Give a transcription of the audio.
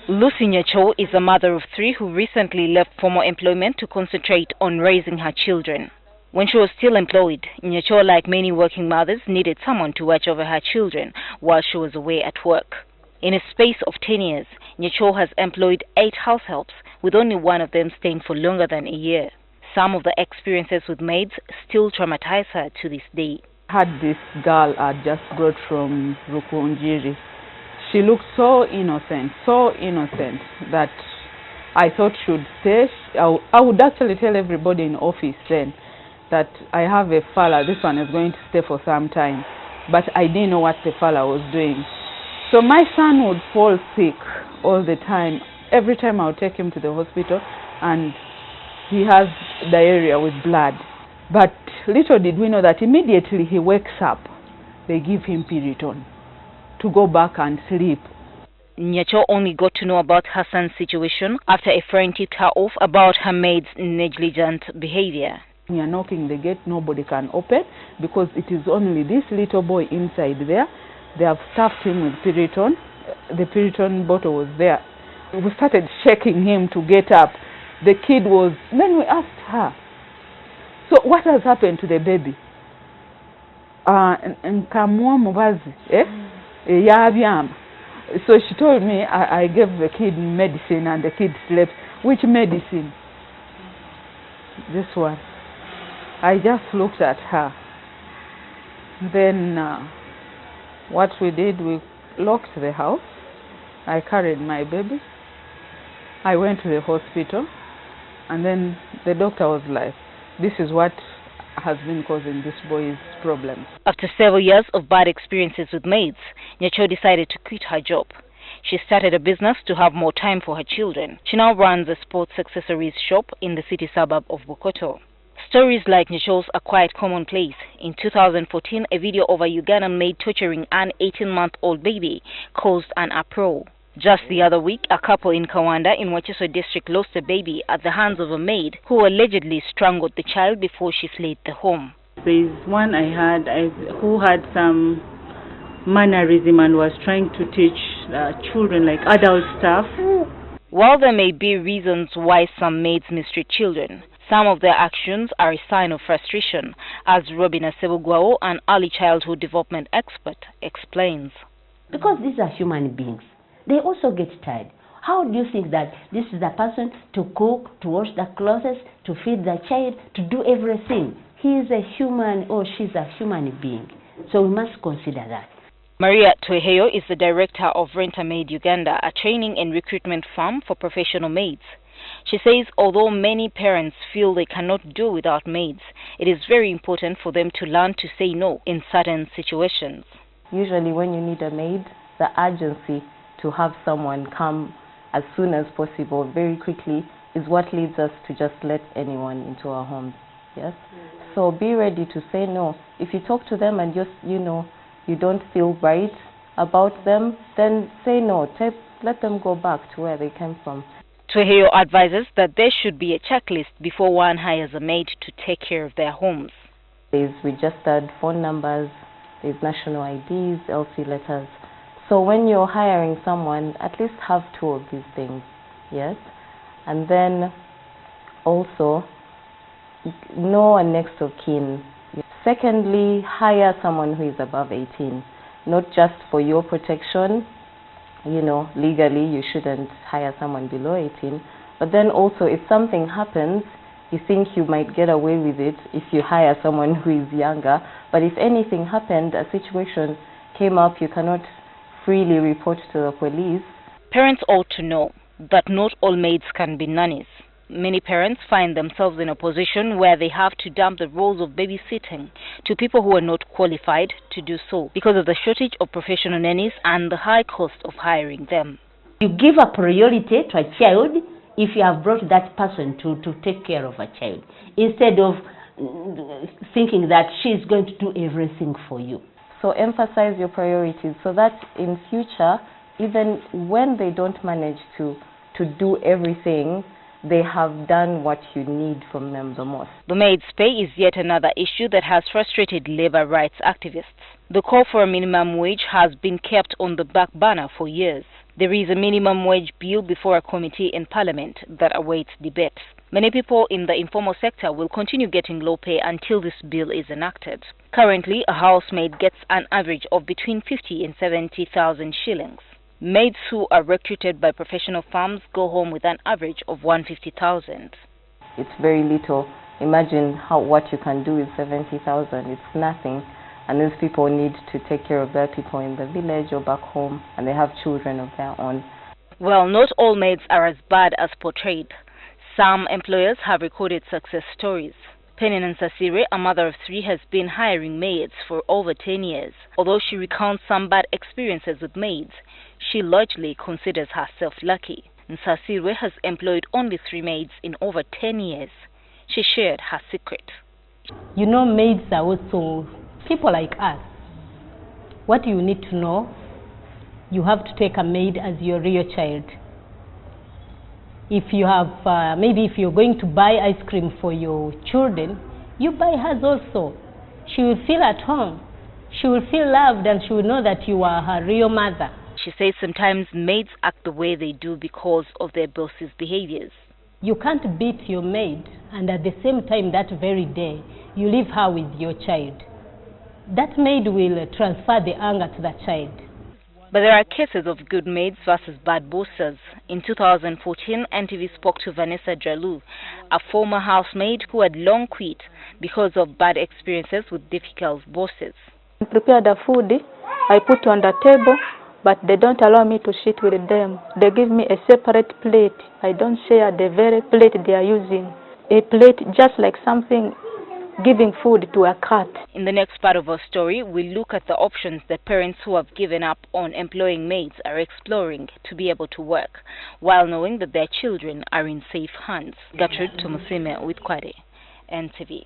Lucy Nyacho is a mother of 3 who recently left formal employment to concentrate on raising her children. When she was still employed, Nyacho, like many working mothers, needed someone to watch over her children while she was away at work. In a space of 10 years, Nyacho has employed 8 house helps, with only one of them staying for longer than a year. Some of the experiences with maids still traumatize her to this day. I had this girl I just brought from Rukunjiri. She looked so innocent that I thought she would stay. I would actually tell everybody in office then that I have a fella, this one is going to stay for some time. But I didn't know what the fella was doing. So my son would fall sick all the time. Every time I would take him to the hospital and he has diarrhea with blood. But little did we know that immediately he wakes up, they give him Piriton to go back and sleep. Nyacho only got to know about her son's situation after a friend tipped her off about her maid's negligent behavior. When you're knocking the gate, nobody can open because it is only this little boy inside there. They have stuffed him with Piriton. The Piriton bottle was there. We started shaking him to get up. The kid was, then we asked her, so what has happened to the baby? So she told me I gave the kid medicine and the kid slept. Which medicine? This one. I just looked at her. Then what we did, we locked the house. I carried my baby. I went to the hospital. And then the doctor was like, this is what has been causing this boy's problems. After several years of bad experiences with maids, Nyacho decided to quit her job. She started a business to have more time for her children. She now runs a sports accessories shop in the city suburb of Bukoto. Stories like Nyacho's are quite commonplace. In 2014, a video of a Ugandan maid torturing an 18-month-old baby caused an uproar. Just the other week, a couple in Kawanda in Wachiso district lost a baby at the hands of a maid who allegedly strangled the child before she fled the home. There is one I had who had some mannerism and was trying to teach children like adult stuff. While there may be reasons why some maids mistreat children, some of their actions are a sign of frustration, as Robina Sebugwao, an early childhood development expert, explains. Because these are human beings. They also get tired. How do you think that this is the person to cook, to wash the clothes, to feed the child, to do everything? He is a human or she's a human being. So we must consider that. Maria Tweheyo is the director of Renter Maid Uganda, a training and recruitment firm for professional maids. She says although many parents feel they cannot do without maids, it is very important for them to learn to say no in certain situations. Usually when you need a maid, the urgency to have someone come as soon as possible, very quickly, is what leads us to just let anyone into our homes. Yes? So be ready to say no. If you talk to them and just, you don't feel right about them, then say no. Let them go back to where they came from. Tweheyo advises that there should be a checklist before one hires a maid to take care of their homes. There's registered phone numbers, there's national IDs, LC letters. So when you're hiring someone, at least have 2 of these things, yes? And then also, know a next of kin. Secondly, hire someone who is above 18, not just for your protection. Legally you shouldn't hire someone below 18. But then also, if something happens, you think you might get away with it if you hire someone who is younger. But if anything happened, a situation came up, you cannot freely report to the police. Parents ought to know that not all maids can be nannies. Many parents find themselves in a position where they have to dump the roles of babysitting to people who are not qualified to do so because of the shortage of professional nannies and the high cost of hiring them. You give a priority to a child if you have brought that person to take care of a child, instead of thinking that she's going to do everything for you. So emphasize your priorities so that in future, even when they don't manage to do everything, they have done what you need from them the most. The maids' pay is yet another issue that has frustrated labor rights activists. The call for a minimum wage has been kept on the back burner for years. There is a minimum wage bill before a committee in Parliament that awaits debate. Many people in the informal sector will continue getting low pay until this bill is enacted. Currently, a housemaid gets an average of between 50 and 70,000 shillings. Maids who are recruited by professional firms go home with an average of 150,000. It's very little. Imagine what you can do with 70,000. It's nothing. And these people need to take care of their people in the village or back home, and they have children of their own. Well, not all maids are as bad as portrayed. Some employers have recorded success stories. Penny Sasire, a mother of 3, has been hiring maids for over 10 years. Although she recounts some bad experiences with maids, she largely considers herself lucky. Sasire has employed only 3 maids in over 10 years. She shared her secret. You know, maids are also people like us. What you need to know, you have to take a maid as your real child. If you have, maybe if you're going to buy ice cream for your children, you buy hers also. She will feel at home. She will feel loved, and she will know that you are her real mother. She says sometimes maids act the way they do because of their boss's behaviors. You can't beat your maid, and at the same time that very day, you leave her with your child. That maid will transfer the anger to the child. But there are cases of good maids versus bad bosses. In 2014, NTV spoke to Vanessa Jalu, a former housemaid who had long quit because of bad experiences with difficult bosses. I prepare the food, I put on the table, but they don't allow me to sit with them. They give me a separate plate. I don't share the very plate they are using. A plate just like something giving food to a cat. In the next part of our story, we look at the options that parents who have given up on employing maids are exploring to be able to work, while knowing that their children are in safe hands. Gertrude Tumusiime Uwitware, NTV.